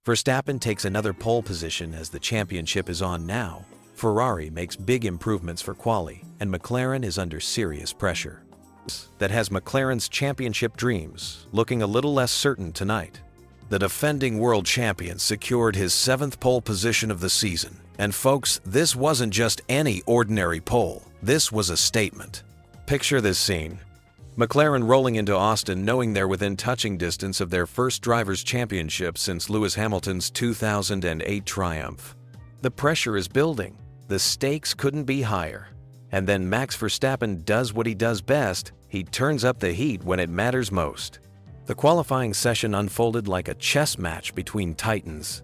Verstappen takes another pole position as the championship is on now. Ferrari makes big improvements for quali, and McLaren is under serious pressure. That has McLaren's championship dreams looking a little less certain tonight. The defending world champion secured his 7th pole position of the season. And folks, this wasn't just any ordinary pole. This was a statement. Picture this scene. McLaren rolling into Austin knowing they're within touching distance of their first Drivers' Championship since Lewis Hamilton's 2008 triumph. The pressure is building. The stakes couldn't be higher. And then Max Verstappen does what he does best. He turns up the heat when it matters most. The qualifying session unfolded like a chess match between titans.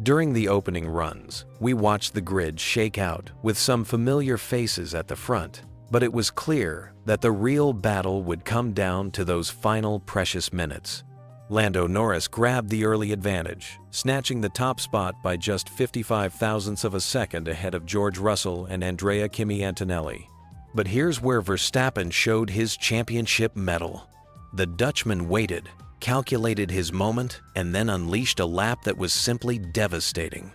During the opening runs, we watched the grid shake out with some familiar faces at the front, but it was clear that the real battle would come down to those final precious minutes. Lando Norris grabbed the early advantage, snatching the top spot by just 55 thousandths of a second ahead of George Russell and Andrea Kimi Antonelli. But here's where Verstappen showed his championship mettle. The Dutchman waited, calculated his moment, and then unleashed a lap that was simply devastating.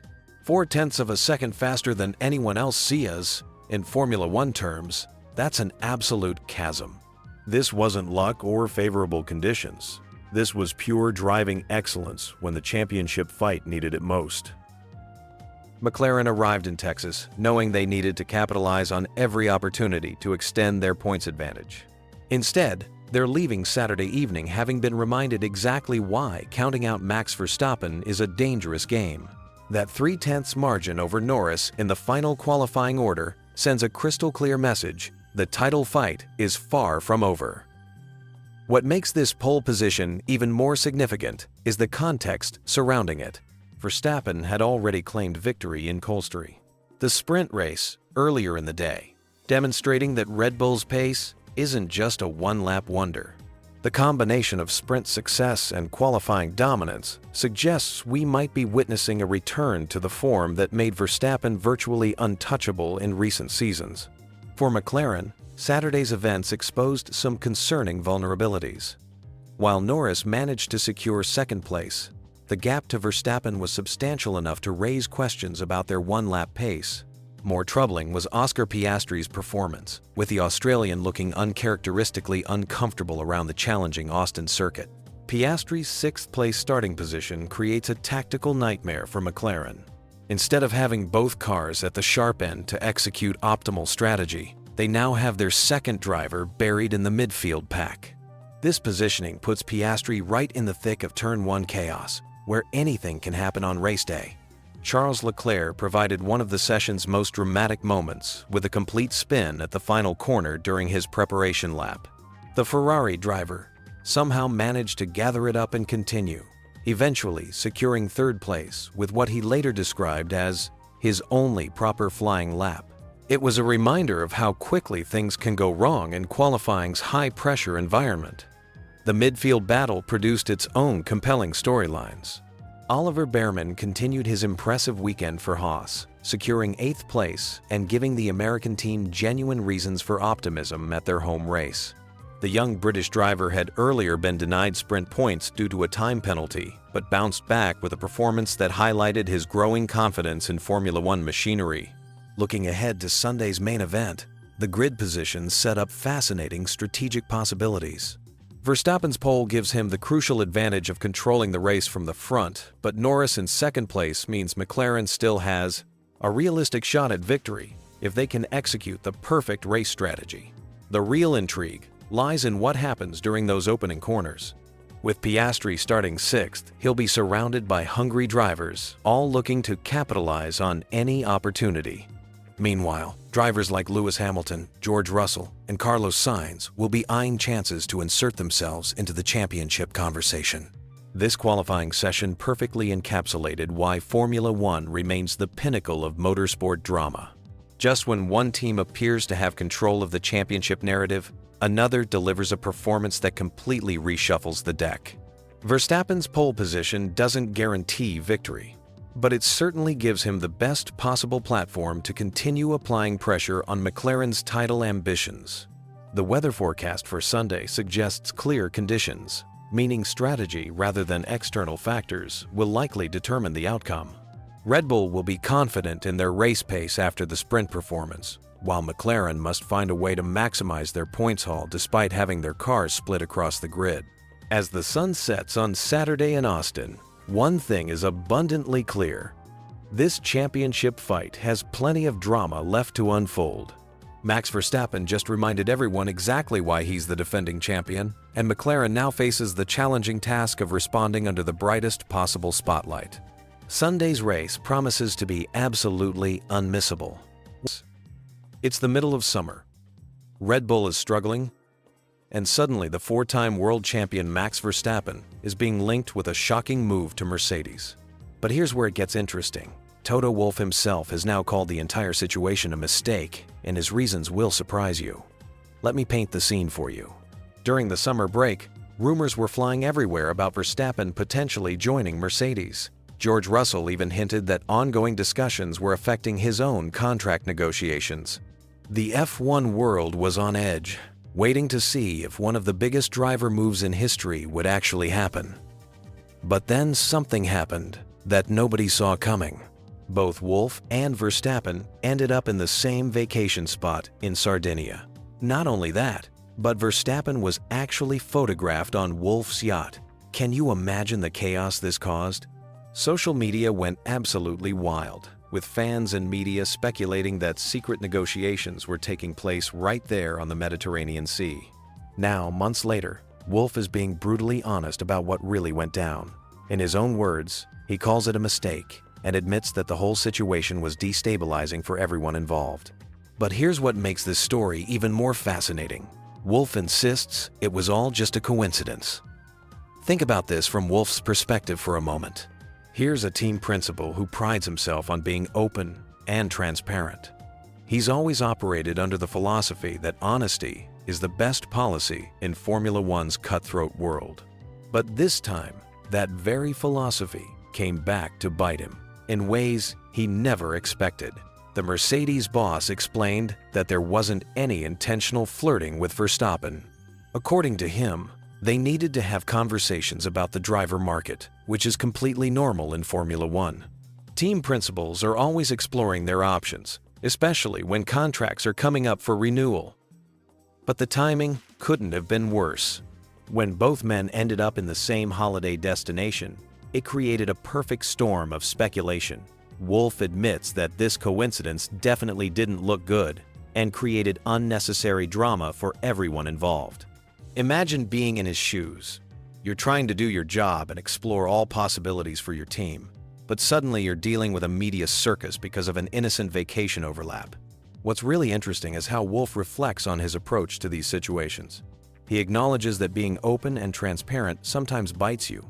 0.4 of a second faster than anyone else sees. In Formula One terms, that's an absolute chasm. This wasn't luck or favorable conditions. This was pure driving excellence when the championship fight needed it most. McLaren arrived in Texas knowing they needed to capitalize on every opportunity to extend their points advantage. Instead, they're leaving Saturday evening having been reminded exactly why counting out Max Verstappen is a dangerous game. That 0.3 margin over Norris in the final qualifying order sends a crystal clear message: the title fight is far from over. What makes this pole position even more significant is the context surrounding it. Verstappen had already claimed victory in Colstery, the sprint race earlier in the day, demonstrating that Red Bull's pace isn't just a one-lap wonder. The combination of sprint success and qualifying dominance suggests we might be witnessing a return to the form that made Verstappen virtually untouchable in recent seasons. For McLaren, Saturday's events exposed some concerning vulnerabilities. While Norris managed to secure second place, the gap to Verstappen was substantial enough to raise questions about their one-lap pace. More troubling was Oscar Piastri's performance, with the Australian looking uncharacteristically uncomfortable around the challenging Austin circuit. Piastri's 6th-place starting position creates a tactical nightmare for McLaren. Instead of having both cars at the sharp end to execute optimal strategy, they now have their second driver buried in the midfield pack. This positioning puts Piastri right in the thick of Turn 1 chaos, where anything can happen on race day. Charles Leclerc provided one of the session's most dramatic moments with a complete spin at the final corner during his preparation lap. The Ferrari driver somehow managed to gather it up and continue, eventually securing 3rd place with what he later described as his only proper flying lap. It was a reminder of how quickly things can go wrong in qualifying's high-pressure environment. The midfield battle produced its own compelling storylines. Oliver Behrman continued his impressive weekend for Haas, securing 8th place and giving the American team genuine reasons for optimism at their home race. The young British driver had earlier been denied sprint points due to a time penalty, but bounced back with a performance that highlighted his growing confidence in Formula One machinery. Looking ahead to Sunday's main event, the grid positions set up fascinating strategic possibilities. Verstappen's pole gives him the crucial advantage of controlling the race from the front, but Norris in 2nd place means McLaren still has a realistic shot at victory if they can execute the perfect race strategy. The real intrigue lies in what happens during those opening corners. With Piastri starting 6th, he'll be surrounded by hungry drivers, all looking to capitalize on any opportunity. Meanwhile, drivers like Lewis Hamilton, George Russell, and Carlos Sainz will be eyeing chances to insert themselves into the championship conversation. This qualifying session perfectly encapsulated why Formula One remains the pinnacle of motorsport drama. Just when one team appears to have control of the championship narrative, another delivers a performance that completely reshuffles the deck. Verstappen's pole position doesn't guarantee victory, but it certainly gives him the best possible platform to continue applying pressure on McLaren's title ambitions. The weather forecast for Sunday suggests clear conditions, meaning strategy rather than external factors will likely determine the outcome. Red Bull will be confident in their race pace after the sprint performance, while McLaren must find a way to maximize their points haul despite having their cars split across the grid. As the sun sets on Saturday in Austin, one thing is abundantly clear. This championship fight has plenty of drama left to unfold. Max Verstappen just reminded everyone exactly why he's the defending champion, and McLaren now faces the challenging task of responding under the brightest possible spotlight. Sunday's race promises to be absolutely unmissable. It's the middle of summer. Red Bull is struggling, and suddenly the four-time world champion Max Verstappen is being linked with a shocking move to Mercedes. But here's where it gets interesting. Toto Wolff himself has now called the entire situation a mistake, and his reasons will surprise you. Let me paint the scene for you. During the summer break, rumors were flying everywhere about Verstappen potentially joining Mercedes. George Russell even hinted that ongoing discussions were affecting his own contract negotiations. The F1 world was on edge, waiting to see if one of the biggest driver moves in history would actually happen. But then something happened that nobody saw coming. Both Wolff and Verstappen ended up in the same vacation spot in Sardinia. Not only that, but Verstappen was actually photographed on Wolff's yacht. Can you imagine the chaos this caused? Social media went absolutely wild, with fans and media speculating that secret negotiations were taking place right there on the Mediterranean Sea. Now, months later, Wolff is being brutally honest about what really went down. In his own words, he calls it a mistake and admits that the whole situation was destabilizing for everyone involved. But here's what makes this story even more fascinating. Wolff insists it was all just a coincidence. Think about this from Wolff's perspective for a moment. Here's a team principal who prides himself on being open and transparent. He's always operated under the philosophy that honesty is the best policy in Formula One's cutthroat world. But this time, that very philosophy came back to bite him in ways he never expected. The Mercedes boss explained that there wasn't any intentional flirting with Verstappen. According to him, they needed to have conversations about the driver market, which is completely normal in Formula One. Team principals are always exploring their options, especially when contracts are coming up for renewal. But the timing couldn't have been worse. When both men ended up in the same holiday destination, it created a perfect storm of speculation. Wolff admits that this coincidence definitely didn't look good and created unnecessary drama for everyone involved. Imagine being in his shoes. You're trying to do your job and explore all possibilities for your team, but suddenly you're dealing with a media circus because of an innocent vacation overlap. What's really interesting is how Wolff reflects on his approach to these situations. He acknowledges that being open and transparent sometimes bites you,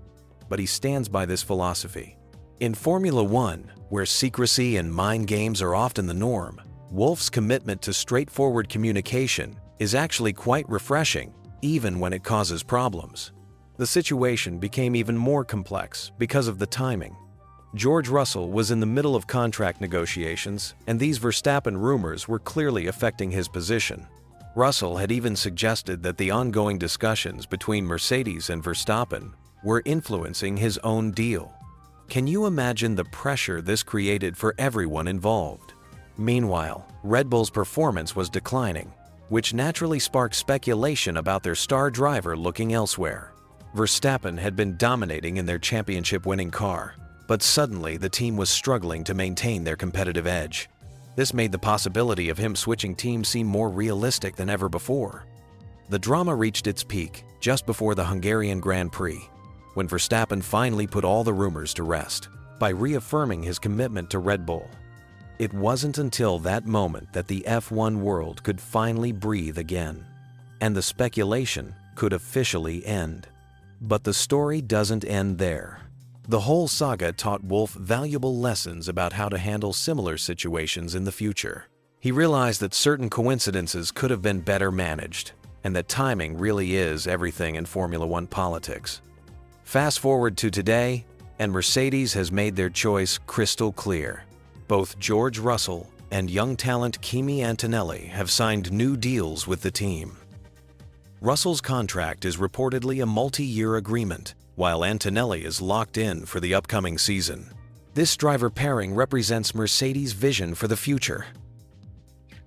but he stands by this philosophy. In Formula One, where secrecy and mind games are often the norm, Wolff's commitment to straightforward communication is actually quite refreshing, even when it causes problems. The situation became even more complex because of the timing. George Russell was in the middle of contract negotiations, and these Verstappen rumors were clearly affecting his position. Russell had even suggested that the ongoing discussions between Mercedes and Verstappen were influencing his own deal. Can you imagine the pressure this created for everyone involved? Meanwhile, Red Bull's performance was declining, which naturally sparked speculation about their star driver looking elsewhere. Verstappen had been dominating in their championship-winning car, but suddenly the team was struggling to maintain their competitive edge. This made the possibility of him switching teams seem more realistic than ever before. The drama reached its peak just before the Hungarian Grand Prix, when Verstappen finally put all the rumors to rest by reaffirming his commitment to Red Bull. It wasn't until that moment that the F1 world could finally breathe again, and the speculation could officially end. But the story doesn't end there. The whole saga taught Wolff valuable lessons about how to handle similar situations in the future. He realized that certain coincidences could have been better managed, and that timing really is everything in Formula One politics. Fast forward to today, and Mercedes has made their choice crystal clear. Both George Russell and young talent Kimi Antonelli have signed new deals with the team. Russell's contract is reportedly a multi-year agreement, while Antonelli is locked in for the upcoming season. This driver pairing represents Mercedes' vision for the future.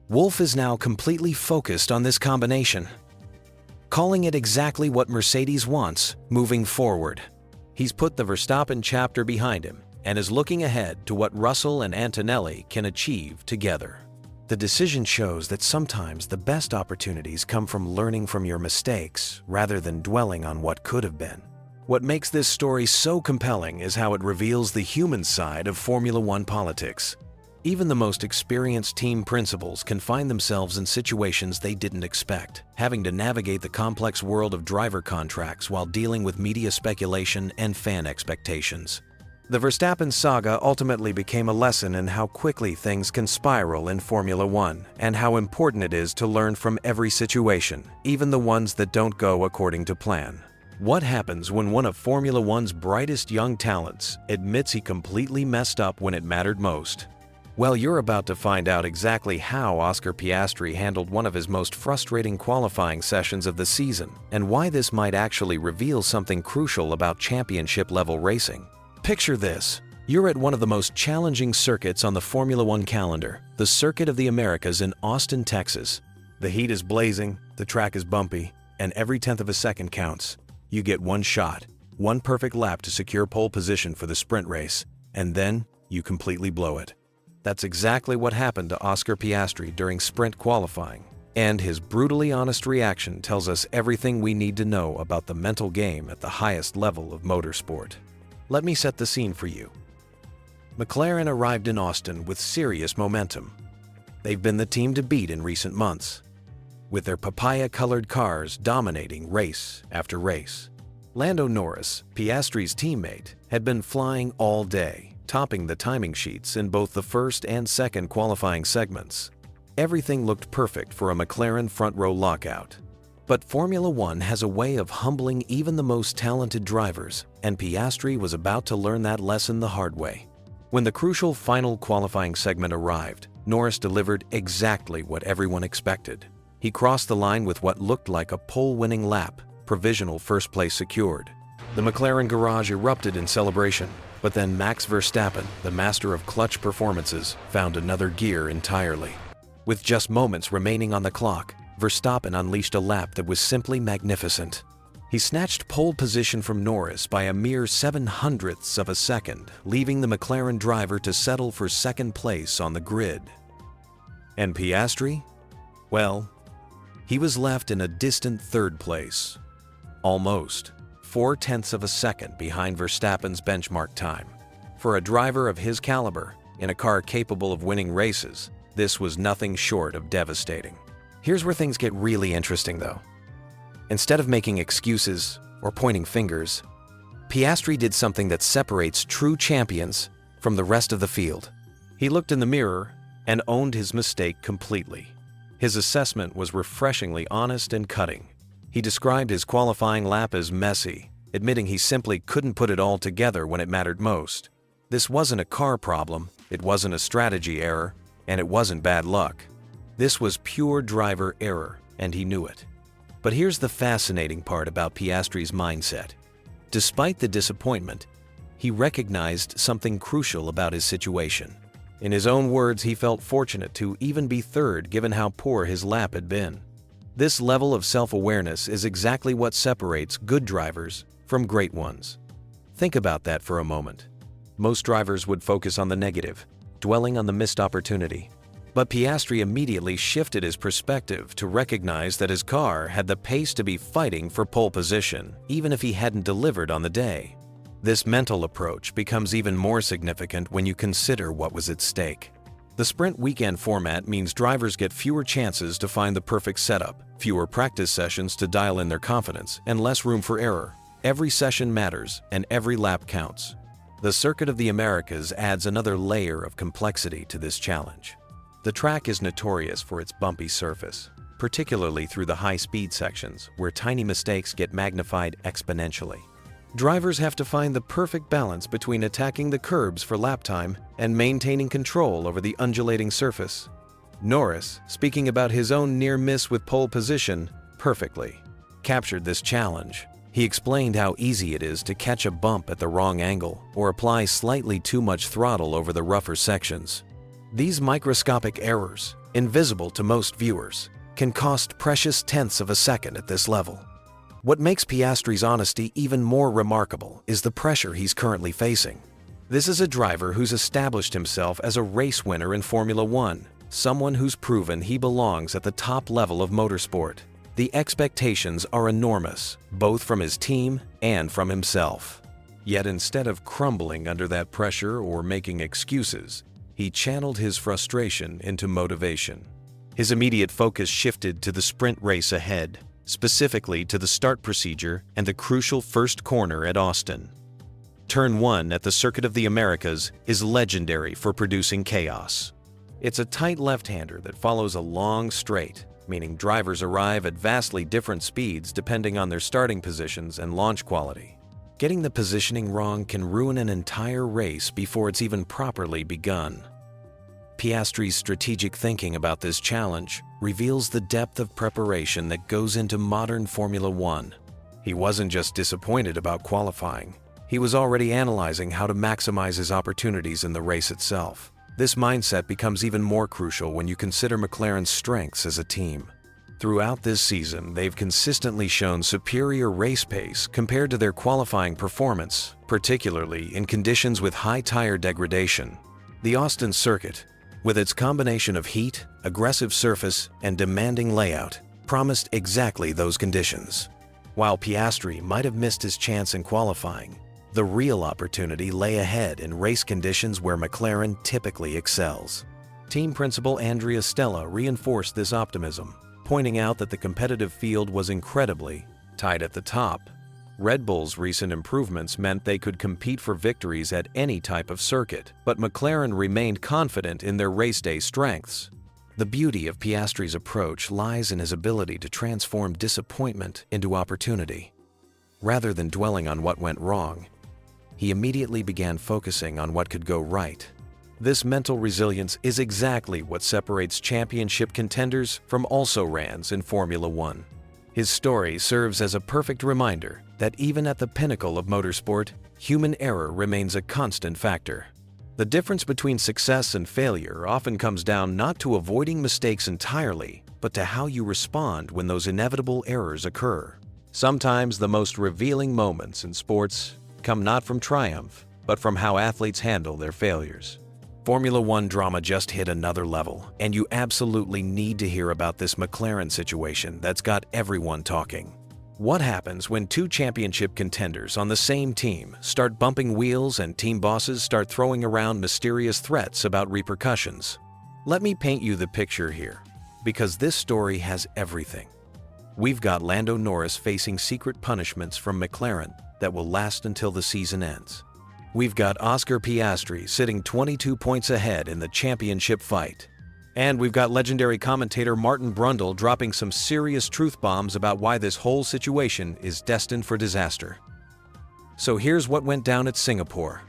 Wolff is now completely focused on this combination, calling it exactly what Mercedes wants moving forward. He's put the Verstappen chapter behind him and is looking ahead to what Russell and Antonelli can achieve together. The decision shows that sometimes the best opportunities come from learning from your mistakes rather than dwelling on what could have been. What makes this story so compelling is how it reveals the human side of Formula One politics. Even the most experienced team principals can find themselves in situations they didn't expect, having to navigate the complex world of driver contracts while dealing with media speculation and fan expectations. The Verstappen saga ultimately became a lesson in how quickly things can spiral in Formula One and how important it is to learn from every situation, even the ones that don't go according to plan. What happens when one of Formula One's brightest young talents admits he completely messed up when it mattered most? Well, you're about to find out exactly how Oscar Piastri handled one of his most frustrating qualifying sessions of the season and why this might actually reveal something crucial about championship-level racing. Picture this. You're at one of the most challenging circuits on the Formula One calendar, the Circuit of the Americas in Austin, Texas. The heat is blazing, the track is bumpy, and every tenth of a second counts. You get one shot, one perfect lap to secure pole position for the sprint race, and then you completely blow it. That's exactly what happened to Oscar Piastri during sprint qualifying, and his brutally honest reaction tells us everything we need to know about the mental game at the highest level of motorsport. Let me set the scene for you. McLaren arrived in Austin with serious momentum. They've been the team to beat in recent months, with their papaya-colored cars dominating race after race. Lando Norris, Piastri's teammate, had been flying all day, topping the timing sheets in both the first and second qualifying segments. Everything looked perfect for a McLaren front-row lockout. But Formula One has a way of humbling even the most talented drivers, and Piastri was about to learn that lesson the hard way. When the crucial final qualifying segment arrived, Norris delivered exactly what everyone expected. He crossed the line with what looked like a pole-winning lap, provisional first place secured. The McLaren garage erupted in celebration, but then Max Verstappen, the master of clutch performances, found another gear entirely. With just moments remaining on the clock, Verstappen unleashed a lap that was simply magnificent. He snatched pole position from Norris by a mere 0.07 of a second, leaving the McLaren driver to settle for second place on the grid. And Piastri? Well, he was left in a distant third place. Almost 0.4 of a second behind Verstappen's benchmark time. For a driver of his caliber, in a car capable of winning races, this was nothing short of devastating. Here's where things get really interesting though. Instead of making excuses or pointing fingers, Piastri did something that separates true champions from the rest of the field. He looked in the mirror and owned his mistake completely. His assessment was refreshingly honest and cutting. He described his qualifying lap as messy, admitting he simply couldn't put it all together when it mattered most. This wasn't a car problem, it wasn't a strategy error, and it wasn't bad luck. This was pure driver error, and he knew it. But here's the fascinating part about Piastri's mindset. Despite the disappointment, he recognized something crucial about his situation. In his own words, he felt fortunate to even be third given how poor his lap had been. This level of self-awareness is exactly what separates good drivers from great ones. Think about that for a moment. Most drivers would focus on the negative, dwelling on the missed opportunity. But Piastri immediately shifted his perspective to recognize that his car had the pace to be fighting for pole position, even if he hadn't delivered on the day. This mental approach becomes even more significant when you consider what was at stake. The sprint weekend format means drivers get fewer chances to find the perfect setup, fewer practice sessions to dial in their confidence, and less room for error. Every session matters, and every lap counts. The Circuit of the Americas adds another layer of complexity to this challenge. The track is notorious for its bumpy surface, particularly through the high-speed sections, where tiny mistakes get magnified exponentially. Drivers have to find the perfect balance between attacking the curbs for lap time and maintaining control over the undulating surface. Norris, speaking about his own near miss with pole position, perfectly. captured this challenge. He explained how easy it is to catch a bump at the wrong angle or apply slightly too much throttle over the rougher sections. These microscopic errors, invisible to most viewers, can cost precious tenths of a second at this level. What makes Piastri's honesty even more remarkable is the pressure he's currently facing. This is a driver who's established himself as a race winner in Formula One, someone who's proven he belongs at the top level of motorsport. The expectations are enormous, both from his team and from himself. Yet instead of crumbling under that pressure or making excuses, he channeled his frustration into motivation. His immediate focus shifted to the sprint race ahead, specifically to the start procedure and the crucial first corner at Austin. Turn 1 at the Circuit of the Americas is legendary for producing chaos. It's a tight left-hander that follows a long straight, meaning drivers arrive at vastly different speeds depending on their starting positions and launch quality. Getting the positioning wrong can ruin an entire race before it's even properly begun. Piastri's strategic thinking about this challenge reveals the depth of preparation that goes into modern Formula One. He wasn't just disappointed about qualifying, he was already analyzing how to maximize his opportunities in the race itself. This mindset becomes even more crucial when you consider McLaren's strengths as a team. Throughout this season, they've consistently shown superior race pace compared to their qualifying performance, particularly in conditions with high tire degradation. The Austin circuit, with its combination of heat, aggressive surface, and demanding layout, promised exactly those conditions. While Piastri might have missed his chance in qualifying, the real opportunity lay ahead in race conditions where McLaren typically excels. Team principal Andrea Stella reinforced this optimism, pointing out that the competitive field was incredibly tight at the top. Red Bull's recent improvements meant they could compete for victories at any type of circuit, but McLaren remained confident in their race day strengths. The beauty of Piastri's approach lies in his ability to transform disappointment into opportunity. Rather than dwelling on what went wrong, he immediately began focusing on what could go right. This mental resilience is exactly what separates championship contenders from also-rans in Formula One. His story serves as a perfect reminder that even at the pinnacle of motorsport, human error remains a constant factor. The difference between success and failure often comes down not to avoiding mistakes entirely, but to how you respond when those inevitable errors occur. Sometimes the most revealing moments in sports come not from triumph, but from how athletes handle their failures. Formula One drama just hit another level, and you absolutely need to hear about this McLaren situation that's got everyone talking. What happens when two championship contenders on the same team start bumping wheels and team bosses start throwing around mysterious threats about repercussions? Let me paint you the picture here, because this story has everything. We've got Lando Norris facing secret punishments from McLaren that will last until the season ends. We've got Oscar Piastri sitting 22 points ahead in the championship fight. And we've got legendary commentator Martin Brundle dropping some serious truth bombs about why this whole situation is destined for disaster. So here's what went down at Singapore.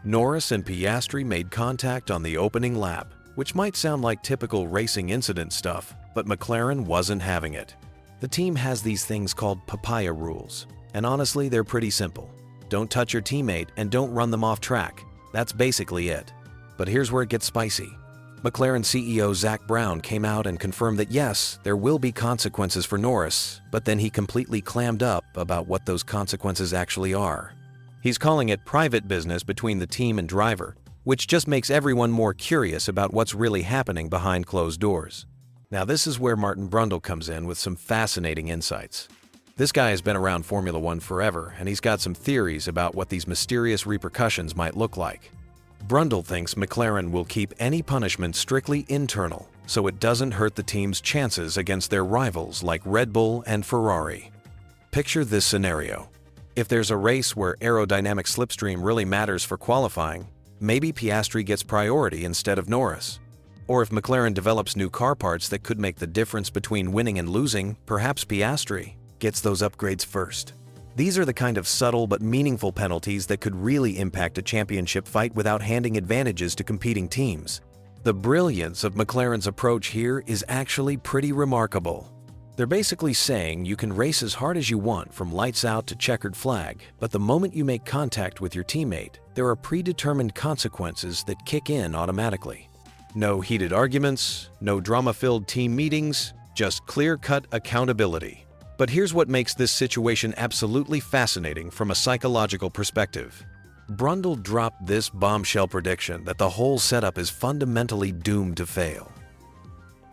Norris and Piastri made contact on the opening lap, which might sound like typical racing incident stuff, but McLaren wasn't having it. The team has these things called Papaya Rules, and honestly, they're pretty simple. Don't touch your teammate and don't run them off track. That's basically it. But here's where it gets spicy. McLaren CEO Zak Brown came out and confirmed that yes, there will be consequences for Norris, but then he completely clammed up about what those consequences actually are. He's calling it private business between the team and driver, which just makes everyone more curious about what's really happening behind closed doors. Now this is where Martin Brundle comes in with some fascinating insights. This guy has been around Formula One forever, and he's got some theories about what these mysterious repercussions might look like. Brundle thinks McLaren will keep any punishment strictly internal, so it doesn't hurt the team's chances against their rivals like Red Bull and Ferrari. Picture this scenario. If there's a race where aerodynamic slipstream really matters for qualifying, maybe Piastri gets priority instead of Norris. Or if McLaren develops new car parts that could make the difference between winning and losing, perhaps Piastri gets those upgrades first. These are the kind of subtle but meaningful penalties that could really impact a championship fight without handing advantages to competing teams. The brilliance of McLaren's approach here is actually pretty remarkable. They're basically saying you can race as hard as you want from lights out to checkered flag, but the moment you make contact with your teammate, there are predetermined consequences that kick in automatically. No heated arguments, no drama-filled team meetings, just clear-cut accountability. But here's what makes this situation absolutely fascinating from a psychological perspective. Brundle dropped this bombshell prediction that the whole setup is fundamentally doomed to fail.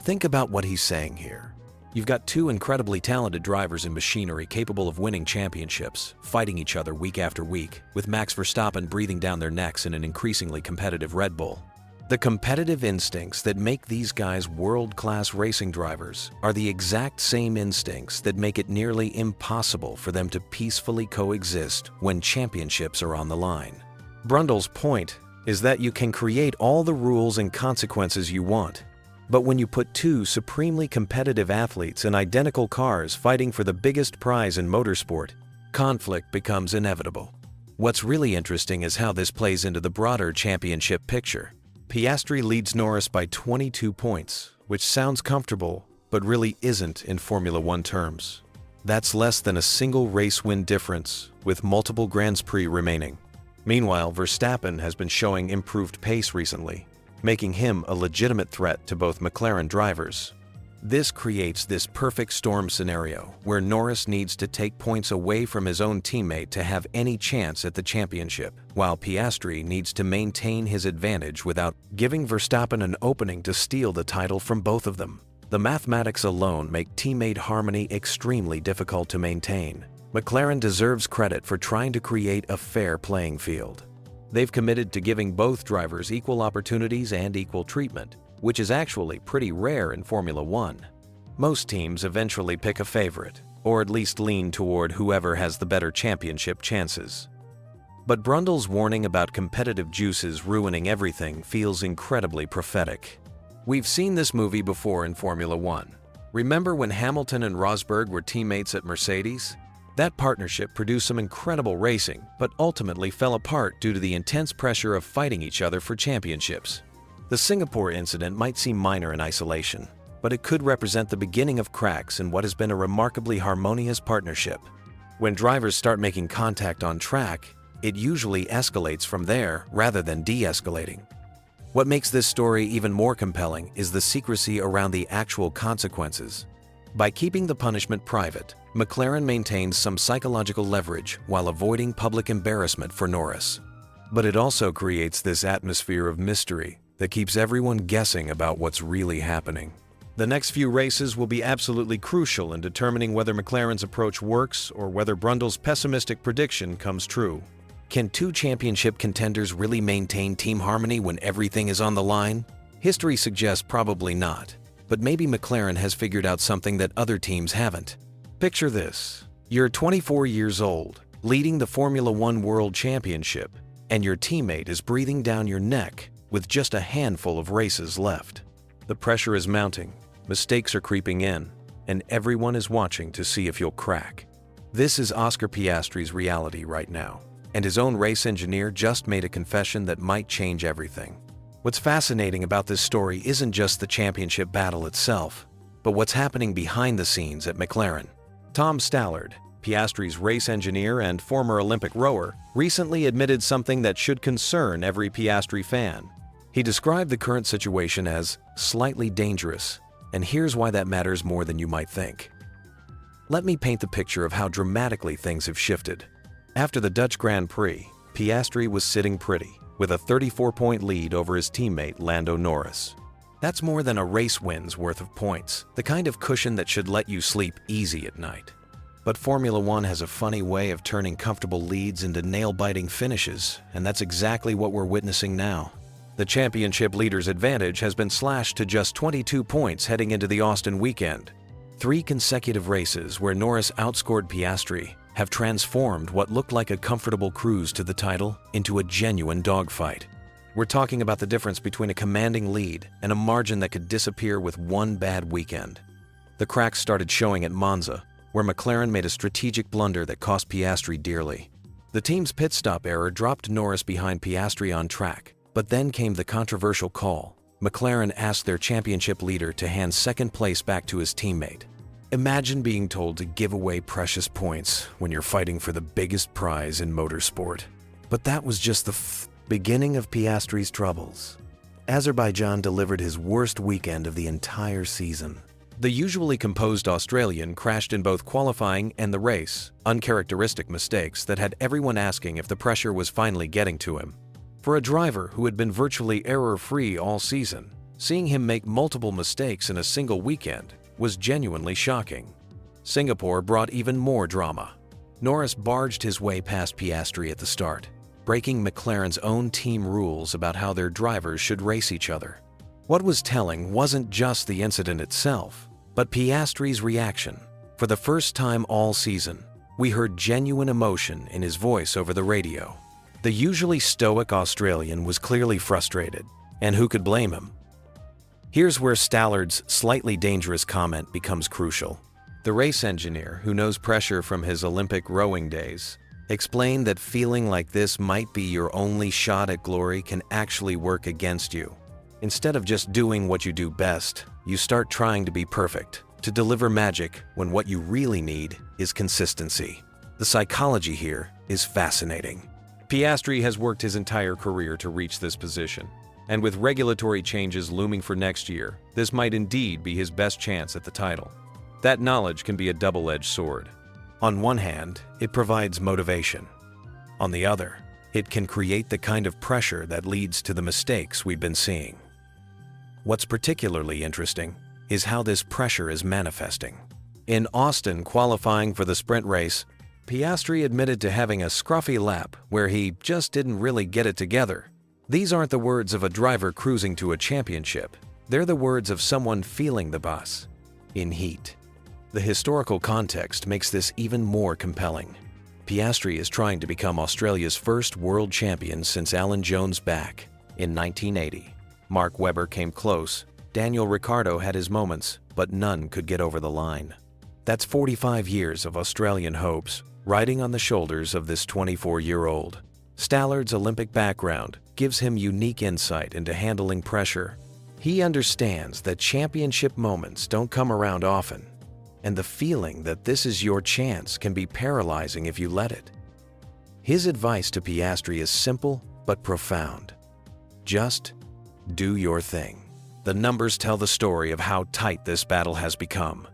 Think about what he's saying here. You've got two incredibly talented drivers in machinery capable of winning championships, fighting each other week after week, with Max Verstappen breathing down their necks in an increasingly competitive Red Bull. The competitive instincts that make these guys world-class racing drivers are the exact same instincts that make it nearly impossible for them to peacefully coexist when championships are on the line. Brundle's point is that you can create all the rules and consequences you want, but when you put two supremely competitive athletes in identical cars fighting for the biggest prize in motorsport, conflict becomes inevitable. What's really interesting is how this plays into the broader championship picture. Piastri leads Norris by 22 points, which sounds comfortable, but really isn't in Formula One terms. That's less than a single race win difference, with multiple Grands Prix remaining. Meanwhile, Verstappen has been showing improved pace recently, making him a legitimate threat to both McLaren drivers. This creates this perfect storm scenario where Norris needs to take points away from his own teammate to have any chance at the championship, while Piastri needs to maintain his advantage without giving Verstappen an opening to steal the title from both of them. The mathematics alone make teammate harmony extremely difficult to maintain. McLaren deserves credit for trying to create a fair playing field. They've committed to giving both drivers equal opportunities and equal treatment, which is actually pretty rare in Formula One. Most teams eventually pick a favorite, or at least lean toward whoever has the better championship chances. But Brundle's warning about competitive juices ruining everything feels incredibly prophetic. We've seen this movie before in Formula One. Remember when Hamilton and Rosberg were teammates at Mercedes? That partnership produced some incredible racing, but ultimately fell apart due to the intense pressure of fighting each other for championships. The Singapore incident might seem minor in isolation, but it could represent the beginning of cracks in what has been a remarkably harmonious partnership. When drivers start making contact on track, it usually escalates from there rather than de-escalating. What makes this story even more compelling is the secrecy around the actual consequences. By keeping the punishment private, McLaren maintains some psychological leverage while avoiding public embarrassment for Norris. But it also creates this atmosphere of mystery that keeps everyone guessing about what's really happening. The next few races will be absolutely crucial in determining whether McLaren's approach works or whether Brundle's pessimistic prediction comes true. Can two championship contenders really maintain team harmony when everything is on the line? History suggests probably not, but maybe McLaren has figured out something that other teams haven't. Picture this. You're 24 years old, leading the Formula One World Championship, and your teammate is breathing down your neck with just a handful of races left. The pressure is mounting, mistakes are creeping in, and everyone is watching to see if you'll crack. This is Oscar Piastri's reality right now, and his own race engineer just made a confession that might change everything. What's fascinating about this story isn't just the championship battle itself, but what's happening behind the scenes at McLaren. Tom Stallard, Piastri's race engineer and former Olympic rower, recently admitted something that should concern every Piastri fan. He described the current situation as slightly dangerous, and here's why that matters more than you might think. Let me paint the picture of how dramatically things have shifted. After the Dutch Grand Prix, Piastri was sitting pretty, with a 34-point lead over his teammate Lando Norris. That's more than a race win's worth of points, the kind of cushion that should let you sleep easy at night. But Formula One has a funny way of turning comfortable leads into nail-biting finishes, and that's exactly what we're witnessing now. The championship leader's advantage has been slashed to just 22 points heading into the Austin weekend. 3 consecutive races where Norris outscored Piastri have transformed what looked like a comfortable cruise to the title into a genuine dogfight. We're talking about the difference between a commanding lead and a margin that could disappear with one bad weekend. The cracks started showing at Monza, where McLaren made a strategic blunder that cost Piastri dearly. The team's pit stop error dropped Norris behind Piastri on track, but then came the controversial call. McLaren asked their championship leader to hand second place back to his teammate. Imagine being told to give away precious points when you're fighting for the biggest prize in motorsport. But that was just the beginning of Piastri's troubles. Azerbaijan delivered his worst weekend of the entire season. The usually composed Australian crashed in both qualifying and the race, uncharacteristic mistakes that had everyone asking if the pressure was finally getting to him. For a driver who had been virtually error-free all season, seeing him make multiple mistakes in a single weekend was genuinely shocking. Singapore brought even more drama. Norris barged his way past Piastri at the start, breaking McLaren's own team rules about how their drivers should race each other. What was telling wasn't just the incident itself, but Piastri's reaction. For the first time all season, we heard genuine emotion in his voice over the radio. The usually stoic Australian was clearly frustrated, and who could blame him? Here's where Stallard's slightly dangerous comment becomes crucial. The race engineer, who knows pressure from his Olympic rowing days, explained that feeling like this might be your only shot at glory can actually work against you. Instead of just doing what you do best, you start trying to be perfect, to deliver magic when what you really need is consistency. The psychology here is fascinating. Piastri has worked his entire career to reach this position, and with regulatory changes looming for next year, this might indeed be his best chance at the title. That knowledge can be a double-edged sword. On one hand, it provides motivation. On the other, it can create the kind of pressure that leads to the mistakes we've been seeing. What's particularly interesting is how this pressure is manifesting. In Austin qualifying for the sprint race, Piastri admitted to having a scruffy lap where he just didn't really get it together. These aren't the words of a driver cruising to a championship. They're the words of someone feeling the bus in heat. The historical context makes this even more compelling. Piastri is trying to become Australia's first world champion since Alan Jones back in 1980. Mark Webber came close, Daniel Ricciardo had his moments, but none could get over the line. That's 45 years of Australian hopes riding on the shoulders of this 24-year-old. Stallard's Olympic background gives him unique insight into handling pressure. He understands that championship moments don't come around often, and the feeling that this is your chance can be paralyzing if you let it. His advice to Piastri is simple but profound. Just do your thing. The numbers tell the story of how tight this battle has become.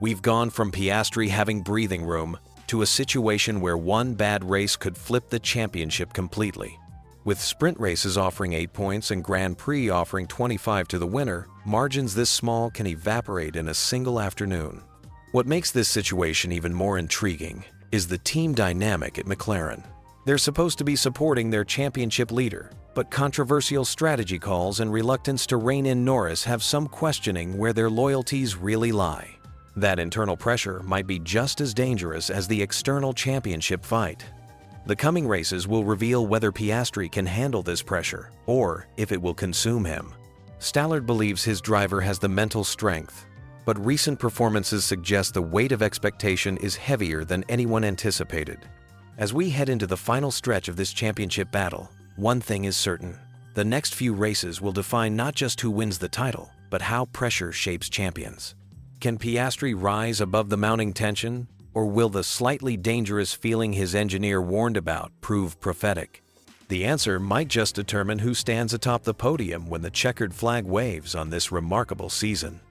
We've gone from Piastri having breathing room to a situation where one bad race could flip the championship completely. With sprint races offering 8 points and Grand Prix offering 25 to the winner, margins this small can evaporate in a single afternoon. What makes this situation even more intriguing is the team dynamic at McLaren. They're supposed to be supporting their championship leader, but controversial strategy calls and reluctance to rein in Norris have some questioning where their loyalties really lie. That internal pressure might be just as dangerous as the external championship fight. The coming races will reveal whether Piastri can handle this pressure, or if it will consume him. Stallard believes his driver has the mental strength, but recent performances suggest the weight of expectation is heavier than anyone anticipated. As we head into the final stretch of this championship battle, one thing is certain. The next few races will define not just who wins the title, but how pressure shapes champions. Can Piastri rise above the mounting tension, or will the slightly dangerous feeling his engineer warned about prove prophetic? The answer might just determine who stands atop the podium when the checkered flag waves on this remarkable season.